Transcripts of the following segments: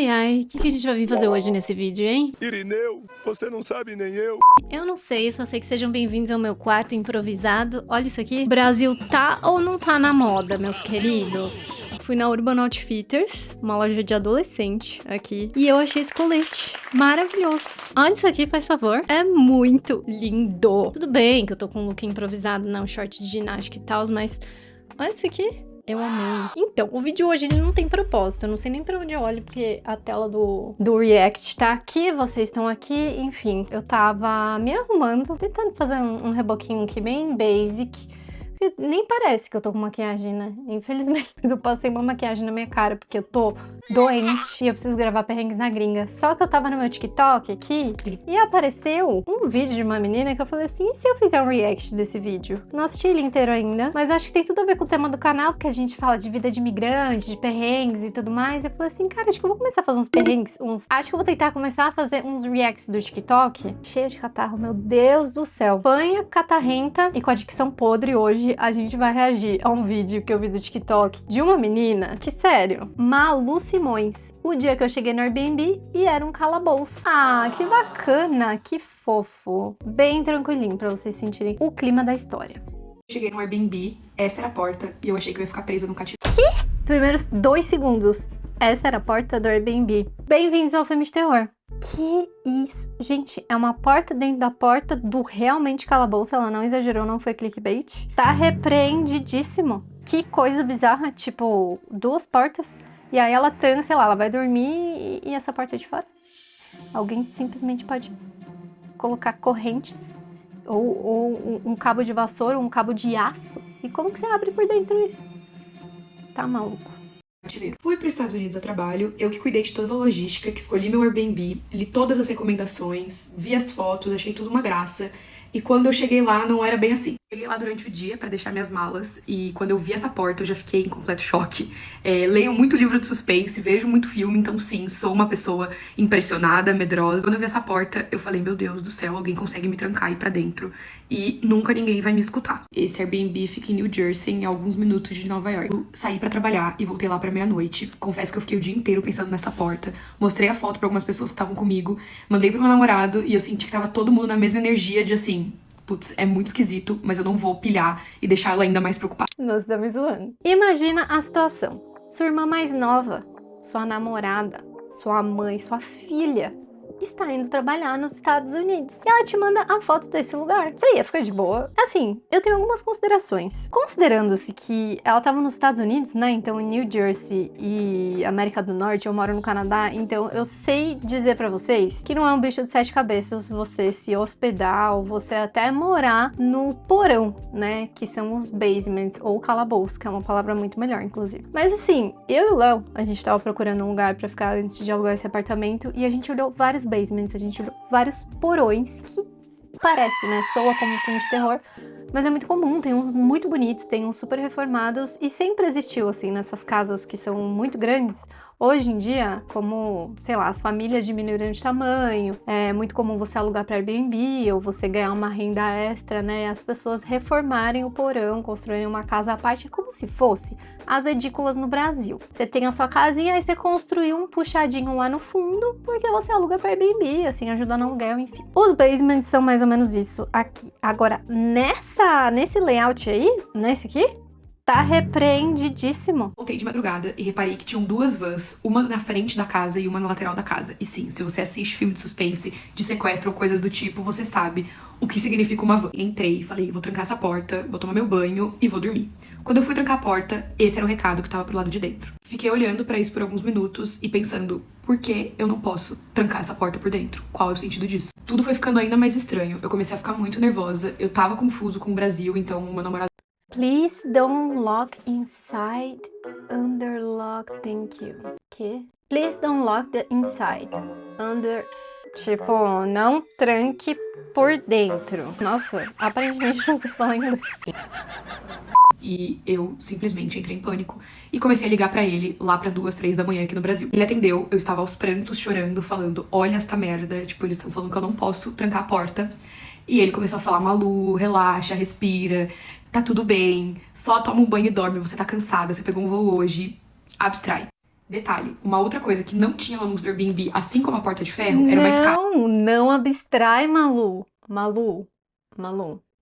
Ai, ai, o que a gente vai vir fazer hoje nesse vídeo, hein? Irineu, você não sabe nem eu. Eu não sei, só sei que sejam bem-vindos ao meu quarto improvisado. Olha isso aqui. Brasil tá ou não tá na moda, meus queridos? Fui na Urban Outfitters, uma loja de adolescente aqui, e eu achei esse colete maravilhoso. Olha isso aqui, faz favor. É muito lindo. Tudo bem que eu tô com um look improvisado, não, short de ginástica e tal, mas olha isso aqui. Eu amei. Então, o vídeo hoje ele não tem propósito. Eu não sei nem pra onde eu olho, porque a tela do React tá aqui, vocês estão aqui. Enfim, eu tava me arrumando, tentando fazer um reboquinho aqui bem basic. Nem parece que eu tô com maquiagem, né? Infelizmente, mas eu passei uma maquiagem na minha cara, porque eu tô doente e eu preciso gravar perrengues na gringa. Só que eu tava no meu TikTok aqui e apareceu um vídeo de uma menina que eu falei assim, e se eu fizer um react desse vídeo? Não assisti ele inteiro ainda, mas acho que tem tudo a ver com o tema do canal, porque a gente fala de vida de imigrante, de perrengues e tudo mais. Eu falei assim, cara, acho que eu vou começar a fazer uns perrengues, acho que eu vou tentar começar a fazer uns reacts do TikTok. Cheia de catarro, meu Deus do céu. Panha, catarrenta e com a dicção podre hoje a gente vai reagir a um vídeo que eu vi do TikTok de uma menina que, sério, Malu Simões. O dia que eu cheguei no Airbnb e era um calabouço. Ah, que bacana, que fofo. Bem tranquilinho pra vocês sentirem o clima da história. Cheguei no Airbnb, essa era a porta, e eu achei que eu ia ficar presa no cativeiro. Primeiros 2 segundos. Essa era a porta do Airbnb. Bem-vindos ao filme de terror. Que isso? Gente, é uma porta dentro da porta do realmente calabouço. Ela não exagerou, não foi clickbait. Tá repreendidíssimo. Que coisa bizarra. Tipo, 2 portas. E aí ela tranca, sei lá, ela vai dormir e essa porta é de fora. Alguém simplesmente pode colocar correntes. Ou um cabo de vassoura, um cabo de aço. E como que você abre por dentro isso? Tá maluco. Fui para os Estados Unidos a trabalho, eu que cuidei de toda a logística, que escolhi meu Airbnb, li todas as recomendações, vi as fotos, achei tudo uma graça. E quando eu cheguei lá, não era bem assim. Cheguei lá durante o dia pra deixar minhas malas e quando eu vi essa porta, eu já fiquei em completo choque. Leio muito livro de suspense, vejo muito filme, então sim, sou uma pessoa impressionada, medrosa. Quando eu vi essa porta, eu falei, meu Deus do céu, alguém consegue me trancar e ir pra dentro. E nunca ninguém vai me escutar. Esse Airbnb fica em New Jersey, em alguns minutos de Nova York. Eu saí pra trabalhar e voltei lá pra meia-noite. Confesso que eu fiquei o dia inteiro pensando nessa porta. Mostrei a foto pra algumas pessoas que estavam comigo, mandei pro meu namorado e eu senti que tava todo mundo na mesma energia de assim, putz, é muito esquisito, mas eu não vou pilhar e deixar ela ainda mais preocupada. Nossa, tá me zoando. Imagina a situação. Sua irmã mais nova, sua namorada, sua mãe, sua filha está indo trabalhar nos Estados Unidos. E ela te manda a foto desse lugar. Você ia ficar de boa? Assim, eu tenho algumas considerações. Considerando-se que ela estava nos Estados Unidos, né? Então em New Jersey e América do Norte, eu moro no Canadá, então eu sei dizer pra vocês que não é um bicho de 7 cabeças você se hospedar ou você até morar no porão, né? Que são os basements ou calabouço, que é uma palavra muito melhor, inclusive. Mas assim, eu e o Léo, a gente tava procurando um lugar pra ficar antes de alugar esse apartamento e a gente olhou vários basements, a gente olhou vários porões que parece, né, soa como um filme de terror, mas é muito comum, tem uns muito bonitos, tem uns super reformados e sempre existiu, assim, nessas casas que são muito grandes. Hoje em dia, como, sei lá, as famílias diminuíram de tamanho, é muito comum você alugar para Airbnb ou você ganhar uma renda extra, né? As pessoas reformarem o porão, construírem uma casa à parte, como se fosse as edículas no Brasil. Você tem a sua casinha, aí você construiu um puxadinho lá no fundo, porque você aluga para Airbnb, assim, ajuda no aluguel, enfim. Os basements são mais ou menos isso aqui. Agora, nesse layout aí, nesse aqui, tá repreendidíssimo. Voltei de madrugada e reparei que tinham 2 vans, uma na frente da casa e uma na lateral da casa. E sim, se você assiste filme de suspense, de sequestro ou coisas do tipo, você sabe o que significa uma van. Entrei e falei, vou trancar essa porta, vou tomar meu banho e vou dormir. Quando eu fui trancar a porta, esse era o recado que tava pro lado de dentro. Fiquei olhando pra isso por alguns minutos e pensando, por que eu não posso trancar essa porta por dentro? Qual é o sentido disso? Tudo foi ficando ainda mais estranho. Eu comecei a ficar muito nervosa, eu tava confuso com o Brasil, então meu namorado... Please don't lock inside, under lock, thank you. Que? Please don't lock the inside, under... Tipo, não tranque por dentro. Nossa, aparentemente não sei falar inglês. E eu simplesmente entrei em pânico e comecei a ligar pra ele lá pra 2, 3 da manhã aqui no Brasil. Ele atendeu, eu estava aos prantos, chorando, falando, olha esta merda, tipo, eles estão falando que eu não posso trancar a porta. E ele começou a falar, Malu, relaxa, respira, tá tudo bem, só toma um banho e dorme, você tá cansada, você pegou um voo hoje, abstrai. Detalhe, uma outra coisa que não tinha no anúncio do Airbnb, assim como a porta de ferro, era uma escada. Não abstrai, Malu. Malu.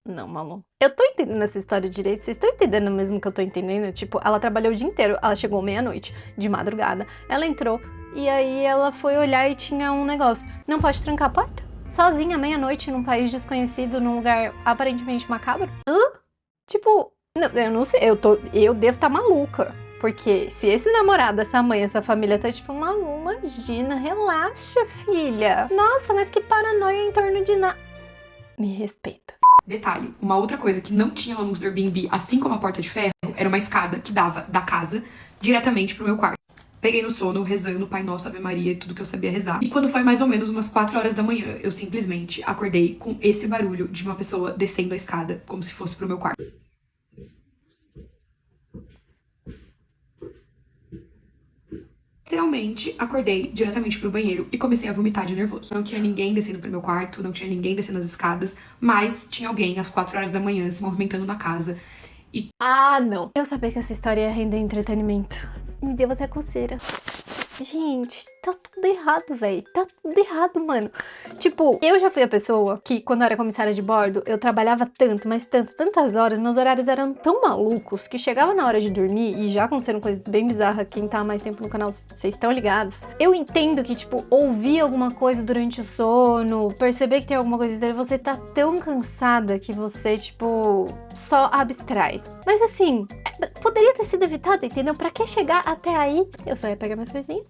Não, Malu. Eu tô entendendo essa história direito. Vocês estão entendendo mesmo que eu tô entendendo? Tipo, ela trabalhou o dia inteiro. Ela chegou meia-noite, de madrugada. Ela entrou e aí ela foi olhar e tinha um negócio. Não pode trancar a porta? Sozinha, meia-noite, num país desconhecido, num lugar aparentemente macabro? Tipo, eu não sei. Eu devo estar maluca. Porque se esse namorado, essa mãe, essa família tá tipo, Malu, imagina, relaxa, filha. Nossa, mas que paranoia em torno de nada. Me respeita. Detalhe, uma outra coisa que não tinha no anúncio do Airbnb, assim como a porta de ferro, era uma escada que dava da casa diretamente pro meu quarto. Peguei no sono, rezando Pai Nosso, Ave Maria e tudo que eu sabia rezar. E quando foi mais ou menos umas 4 horas da manhã, eu simplesmente acordei com esse barulho de uma pessoa descendo a escada, como se fosse pro meu quarto. Literalmente, acordei diretamente pro banheiro e comecei a vomitar de nervoso. Não tinha ninguém descendo pro meu quarto, não tinha ninguém descendo as escadas, mas tinha alguém às 4 horas da manhã se movimentando na casa. Ah, não. Eu sabia que essa história ia render entretenimento. Me deu até coceira. Gente, tá tudo errado, velho. Tá tudo errado, mano. Tipo, eu já fui a pessoa que, quando eu era comissária de bordo, eu trabalhava tanto, mas tantas horas, meus horários eram tão malucos que chegava na hora de dormir, e já aconteceram coisas bem bizarras, quem tá há mais tempo no canal, vocês estão ligados. Eu entendo que, tipo, ouvir alguma coisa durante o sono, perceber que tem alguma coisa dele, você tá tão cansada que você, tipo, só abstrai. Mas assim, poderia ter sido evitado, entendeu? Pra que chegar até aí? Eu só ia pegar minhas coisinhas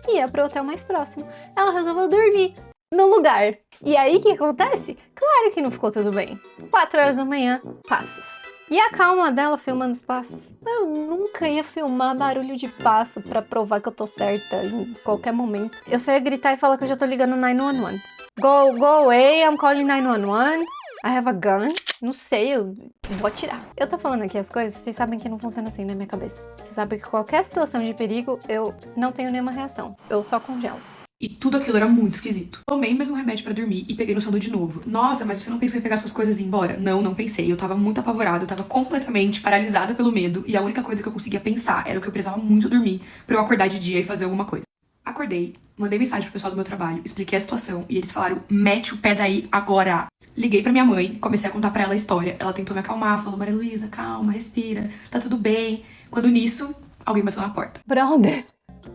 e ia pro hotel mais próximo. Ela resolveu dormir no lugar. E aí, o que acontece? Claro que não ficou tudo bem. 4 horas da manhã, passos. E a calma dela filmando os passos. Eu nunca ia filmar barulho de passo pra provar que eu tô certa em qualquer momento. Eu só ia gritar e falar que eu já tô ligando 911. Go away, I'm calling 911. I have a gun. Não sei, eu vou atirar. Eu tô falando aqui as coisas, vocês sabem que não funciona assim na minha cabeça. Vocês sabem que qualquer situação de perigo, eu não tenho nenhuma reação. Eu só congelo. E tudo aquilo era muito esquisito. Tomei mais um remédio pra dormir e peguei no sono de novo. Nossa, mas você não pensou em pegar suas coisas e ir embora? Não pensei. Eu tava muito apavorada, eu tava completamente paralisada pelo medo. E a única coisa que eu conseguia pensar era que eu precisava muito dormir pra eu acordar de dia e fazer alguma coisa. Acordei, mandei mensagem pro pessoal do meu trabalho, expliquei a situação e eles falaram, mete o pé daí agora. Liguei pra minha mãe, comecei a contar pra ela a história. Ela tentou me acalmar, falou, Maria Luísa, calma, respira, tá tudo bem. Quando nisso, alguém bateu na porta. Brother,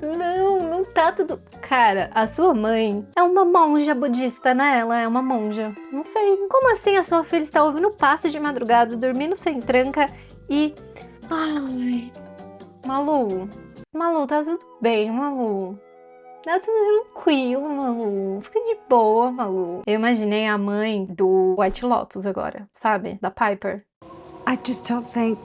não tá tudo... Cara, a sua mãe é uma monja budista, né? Ela é uma monja. Não sei, como assim a sua filha está ouvindo passo de madrugada, dormindo sem tranca e... Ai... Malu, tá tudo bem, Malu. Tá tudo tranquilo, Malu. Fica de boa, Malu. Eu imaginei a mãe do White Lotus agora, sabe? Da Piper. I just don't think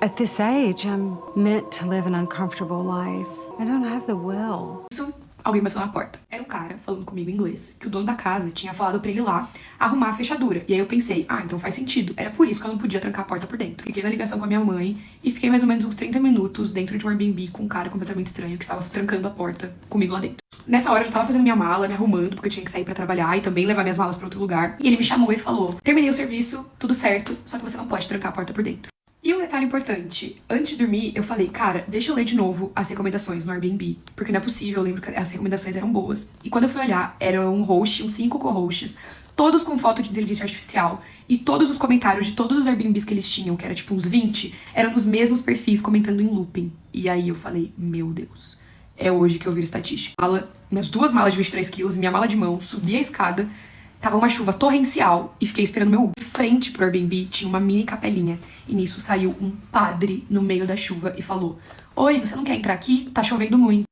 at this age I'm meant to live an uncomfortable life. I don't have the will. Isso, alguém bateu na porta. Era um cara falando comigo em inglês, que o dono da casa tinha falado pra ele ir lá arrumar a fechadura. E aí eu pensei, então faz sentido. Era por isso que eu não podia trancar a porta por dentro. Fiquei na ligação com a minha mãe e fiquei mais ou menos uns 30 minutos dentro de um Airbnb com um cara completamente estranho que estava trancando a porta comigo lá dentro. Nessa hora eu já tava fazendo minha mala, me arrumando, porque eu tinha que sair pra trabalhar e também levar minhas malas pra outro lugar. E ele me chamou e falou, terminei o serviço, tudo certo, só que você não pode trancar a porta por dentro. E um detalhe importante, antes de dormir, eu falei, cara, deixa eu ler de novo as recomendações no Airbnb, porque não é possível, eu lembro que as recomendações eram boas. E quando eu fui olhar, era um host, uns 5 co-hosts, todos com foto de inteligência artificial, e todos os comentários de todos os Airbnbs que eles tinham, que era tipo uns 20, eram nos mesmos perfis comentando em looping. E aí eu falei, meu Deus, é hoje que eu viro estatística. Minhas 2 malas de 23 quilos, minha mala de mão, subi a escada, tava uma chuva torrencial e fiquei esperando meu Uber. De frente pro Airbnb tinha uma mini capelinha e nisso saiu um padre no meio da chuva e falou, oi, você não quer entrar aqui? Tá chovendo muito.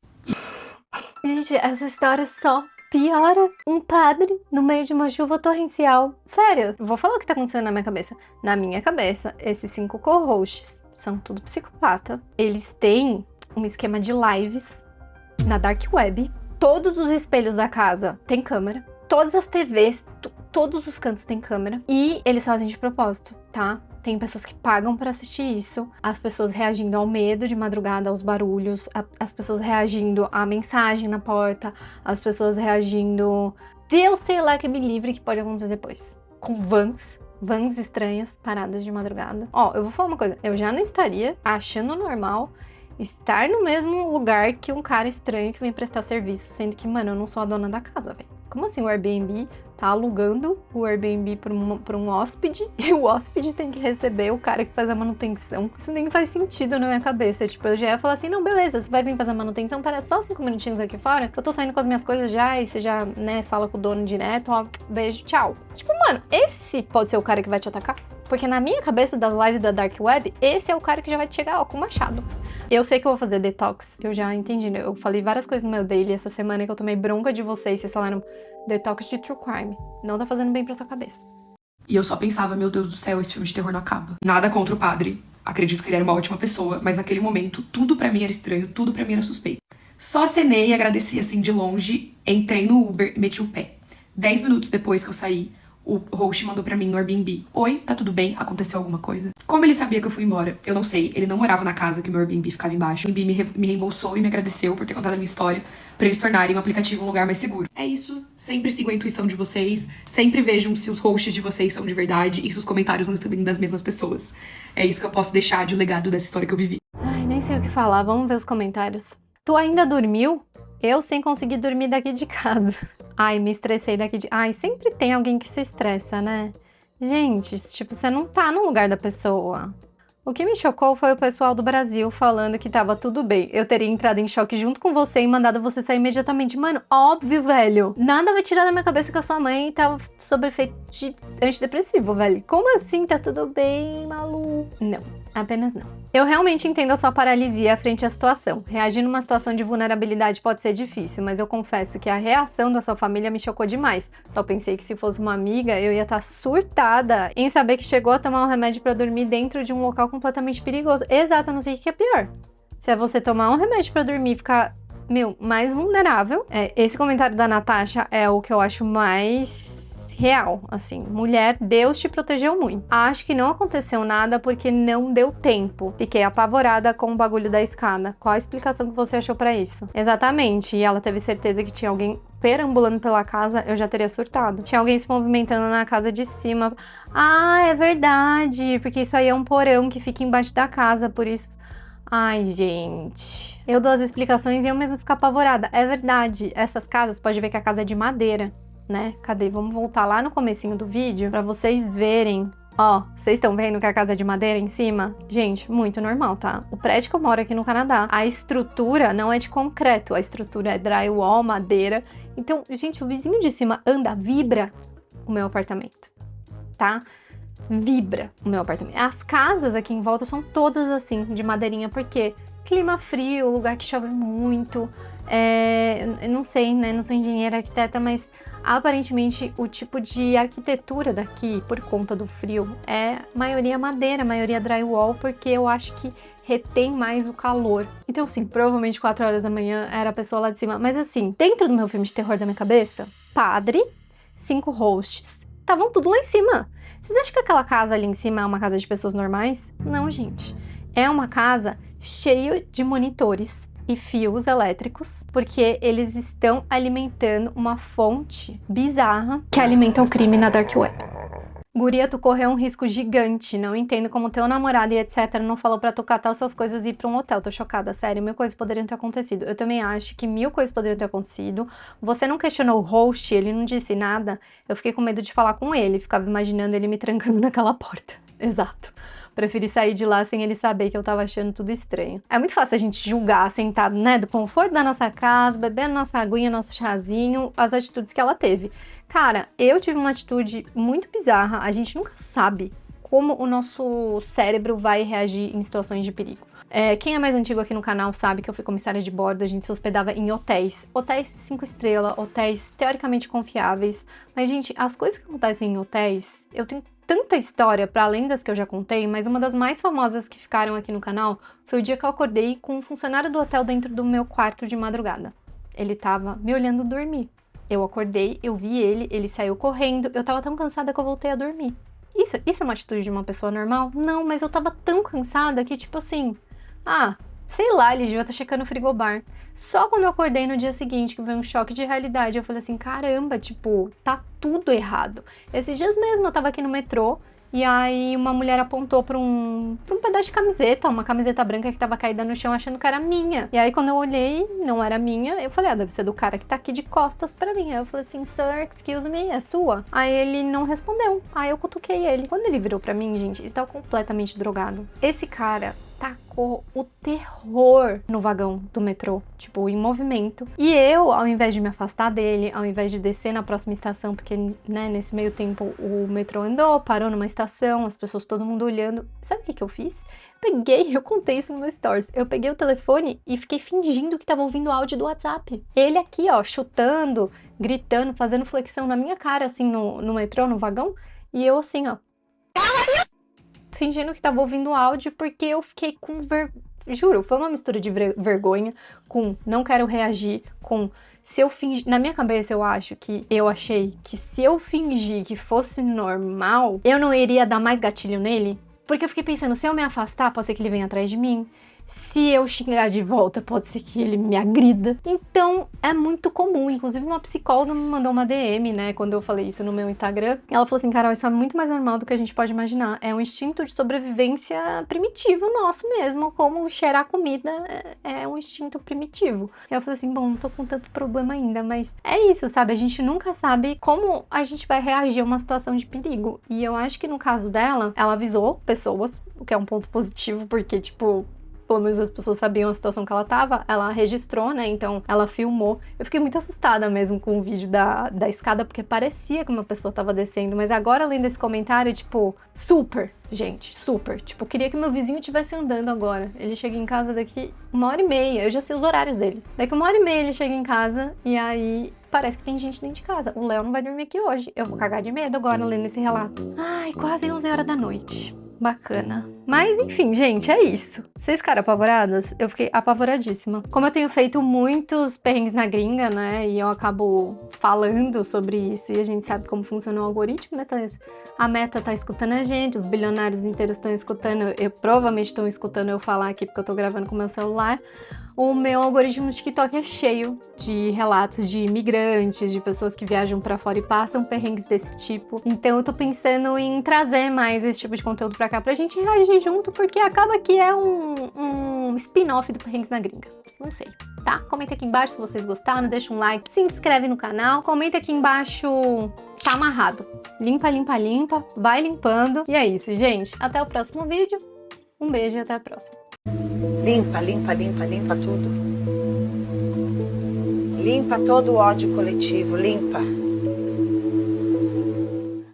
Gente, essa história só piora. Um padre no meio de uma chuva torrencial. Sério, eu vou falar o que tá acontecendo na minha cabeça. Na minha cabeça, esses 5 co-hosts são tudo psicopata. Eles têm um esquema de lives na dark web. Todos os espelhos da casa têm câmera. Todas as TVs, todos os cantos têm câmera. E eles fazem de propósito, tá? Tem pessoas que pagam pra assistir isso. As pessoas reagindo ao medo de madrugada, aos barulhos. As pessoas reagindo à mensagem na porta. As pessoas reagindo... Deus sei lá que me livre que pode acontecer depois. Com vans estranhas paradas de madrugada. Ó, eu vou falar uma coisa. Eu já não estaria achando normal estar no mesmo lugar que um cara estranho que vem prestar serviço, sendo que, mano, eu não sou a dona da casa, velho. Como assim o Airbnb tá alugando o Airbnb pra um hóspede e o hóspede tem que receber o cara que faz a manutenção? Isso nem faz sentido na minha cabeça. Tipo, eu já ia falar assim, não, beleza, você vai vir fazer a manutenção, pera só 5 minutinhos aqui fora, que eu tô saindo com as minhas coisas já, e você já, né, fala com o dono direto, ó, beijo, tchau. Tipo, mano, esse pode ser o cara que vai te atacar? Porque na minha cabeça das lives da Dark Web, esse é o cara que já vai te chegar, ó, com o machado. Eu sei que eu vou fazer detox, eu já entendi, né? Eu falei várias coisas no meu daily essa semana que eu tomei bronca de vocês falaram detox de true crime. Não tá fazendo bem pra sua cabeça. E eu só pensava, meu Deus do céu, esse filme de terror não acaba. Nada contra o padre. Acredito que ele era uma ótima pessoa, mas naquele momento, tudo pra mim era estranho, tudo pra mim era suspeito. Só acenei, agradeci assim de longe, entrei no Uber e meti o pé. 10 minutos depois que eu saí, o host mandou pra mim no Airbnb. Oi, tá tudo bem? Aconteceu alguma coisa? Como ele sabia que eu fui embora? Eu não sei. Ele não morava na casa que o meu Airbnb ficava embaixo. O Airbnb me reembolsou e me agradeceu por ter contado a minha história, pra eles tornarem o aplicativo um lugar mais seguro. É isso. Sempre sigo a intuição de vocês. Sempre vejam se os hosts de vocês são de verdade e se os comentários não estão vindo das mesmas pessoas. É isso que eu posso deixar de legado dessa história que eu vivi. Ai, nem sei o que falar. Vamos ver os comentários. Tu ainda dormiu? Eu sem conseguir dormir daqui de casa. Ai, me estressei daqui de... Ai, sempre tem alguém que se estressa, né? Gente, tipo, você não tá no lugar da pessoa. O que me chocou foi o pessoal do Brasil falando que tava tudo bem. Eu teria entrado em choque junto com você e mandado você sair imediatamente. Mano, óbvio, velho. Nada vai tirar da minha cabeça que a sua mãe tava sob efeito de antidepressivo, velho. Como assim? Tá tudo bem, Malu? Não, apenas não. Eu realmente entendo a sua paralisia frente à situação. Reagir numa situação de vulnerabilidade pode ser difícil, mas eu confesso que a reação da sua família me chocou demais. Só pensei que se fosse uma amiga, eu ia estar surtada em saber que chegou a tomar um remédio pra dormir dentro de um local completamente perigoso. Exato, eu não sei o que é pior. Se é você tomar um remédio pra dormir e ficar, mais vulnerável. Esse comentário da Natasha é o que eu acho mais real, assim. Mulher, Deus te protegeu muito. Acho que não aconteceu nada porque não deu tempo. Fiquei apavorada com o bagulho da escada. Qual a explicação que você achou pra isso? Exatamente. E ela teve certeza que tinha alguém perambulando pela casa, eu já teria surtado. Tinha alguém se movimentando na casa de cima. Ah, é verdade, porque isso aí é um porão que fica embaixo da casa, por isso... Ai, gente... Eu dou as explicações e eu mesmo fico apavorada. É verdade, essas casas, pode ver que a casa é de madeira, né? Cadê? Vamos voltar lá no comecinho do vídeo pra vocês verem. Ó, vocês estão vendo que a casa é de madeira em cima? Gente, muito normal, tá? O prédio que eu moro aqui no Canadá, a estrutura não é de concreto, a estrutura é drywall, madeira. Então, gente, o vizinho de cima anda, vibra o meu apartamento, tá? Vibra o meu apartamento. As casas aqui em volta são todas assim, de madeirinha, porque clima frio, lugar que chove muito. Eu não sei, né? Não sou engenheira, arquiteta, mas aparentemente o tipo de arquitetura daqui, por conta do frio, é maioria madeira, maioria drywall, porque eu acho que retém mais o calor. Então, sim, provavelmente 4 horas da manhã era a pessoa lá de cima. Mas assim, dentro do meu filme de terror da minha cabeça, padre, 5 hosts, estavam tudo lá em cima. Vocês acham que aquela casa ali em cima é uma casa de pessoas normais? Não, gente. É uma casa cheia de monitores e fios elétricos, porque eles estão alimentando uma fonte bizarra que alimenta o crime na Dark Web. Guria, tu correu um risco gigante. Não entendo como teu namorado e etc. não falou pra tu catar suas coisas e ir pra um hotel. Tô chocada, sério. 1000 coisas poderiam ter acontecido. Eu também acho que 1000 coisas poderiam ter acontecido. Você não questionou o host, ele não disse nada. Eu fiquei com medo de falar com ele. Ficava imaginando ele me trancando naquela porta. Exato. Preferi sair de lá sem ele saber que eu tava achando tudo estranho. É muito fácil a gente julgar sentado, né? Do conforto da nossa casa, bebendo nossa aguinha, nosso chazinho, as atitudes que ela teve. Cara, eu tive uma atitude muito bizarra. A gente nunca sabe como o nosso cérebro vai reagir em situações de perigo. Quem é mais antigo aqui no canal sabe que eu fui comissária de bordo, a gente se hospedava em hotéis. Hotéis 5 estrelas, hotéis teoricamente confiáveis. Mas, gente, as coisas que acontecem em hotéis, eu tenho tanta história, para além das que eu já contei, mas uma das mais famosas que ficaram aqui no canal foi o dia que eu acordei com um funcionário do hotel dentro do meu quarto de madrugada. Ele tava me olhando dormir. Eu acordei, eu vi ele saiu correndo, eu tava tão cansada que eu voltei a dormir. Isso é uma atitude de uma pessoa normal? Não, mas eu tava tão cansada que, tipo assim... sei lá, ele devia estar checando o frigobar. Só quando eu acordei no dia seguinte, que veio um choque de realidade, eu falei assim, caramba, tipo, tá tudo errado. Esses dias mesmo eu tava aqui no metrô E aí uma mulher apontou pra um pedaço de camiseta, uma camiseta branca que tava caída no chão, achando que era minha. E aí quando eu olhei, não era minha, eu falei, deve ser do cara que tá aqui de costas pra mim. Aí eu falei assim, sir, excuse me, é sua? Aí ele não respondeu. Aí eu cutuquei ele. Quando ele virou pra mim, gente, ele tava completamente drogado. Esse cara tacou o terror no vagão do metrô, tipo, em movimento. E eu, ao invés de me afastar dele, ao invés de descer na próxima estação, porque, né, nesse meio tempo o metrô andou, parou numa estação, as pessoas, todo mundo olhando. Sabe o que eu fiz? Eu contei isso no meu stories. Eu peguei o telefone e fiquei fingindo que tava ouvindo áudio do WhatsApp. Ele aqui, ó, chutando, gritando, fazendo flexão na minha cara, assim, no metrô, no vagão. E eu assim, ó, fingindo que tava ouvindo áudio, porque eu fiquei com Juro, foi uma mistura de vergonha com não quero reagir, com se eu fingir... Na minha cabeça eu achei que se eu fingir que fosse normal, eu não iria dar mais gatilho nele. Porque eu fiquei pensando, se eu me afastar, pode ser que ele venha atrás de mim. Se eu xingar de volta, pode ser que ele me agrida. Então, é muito comum. Inclusive, uma psicóloga me mandou uma DM, né? Quando eu falei isso no meu Instagram. Ela falou assim, Carol, isso é muito mais normal do que a gente pode imaginar. É um instinto de sobrevivência primitivo nosso mesmo. Como cheirar comida é um instinto primitivo. E eu falei assim, bom, não tô com tanto problema ainda. Mas é isso, sabe? A gente nunca sabe como a gente vai reagir a uma situação de perigo. E eu acho que no caso dela, ela avisou pessoas, o que é um ponto positivo, porque, tipo... pelo menos as pessoas sabiam a situação que ela tava, ela registrou, né, então ela filmou. Eu fiquei muito assustada mesmo com o vídeo da escada, porque parecia que uma pessoa tava descendo, mas agora, além desse comentário, tipo, super, gente, super. Tipo, queria que meu vizinho estivesse andando agora. Ele chega em casa daqui 1h30, eu já sei os horários dele. Daqui 1h30 ele chega em casa e aí... parece que tem gente dentro de casa. O Léo não vai dormir aqui hoje. Eu vou cagar de medo agora lendo esse relato. Ai, quase 11 horas da noite. Bacana. Mas, enfim, gente, é isso. Vocês ficaram apavoradas? Eu fiquei apavoradíssima. Como eu tenho feito muitos perrengues na gringa, né, e eu acabo falando sobre isso, e a gente sabe como funciona o algoritmo, né, Thaís? A Meta tá escutando a gente, os bilionários inteiros estão escutando, eu provavelmente estão escutando eu falar aqui, porque eu tô gravando com o meu celular. O meu algoritmo no TikTok é cheio de relatos de imigrantes, de pessoas que viajam pra fora e passam perrengues desse tipo. Então eu tô pensando em trazer mais esse tipo de conteúdo pra cá pra gente reagir junto, porque acaba que é um spin-off do Perrengues na Gringa. Não sei, tá? Comenta aqui embaixo se vocês gostaram, deixa um like, se inscreve no canal, comenta aqui embaixo... tá amarrado. Limpa, limpa, limpa, vai limpando. E é isso, gente. Até o próximo vídeo. Um beijo e até a próxima. Limpa, limpa, limpa, limpa tudo. Limpa todo o ódio coletivo, limpa.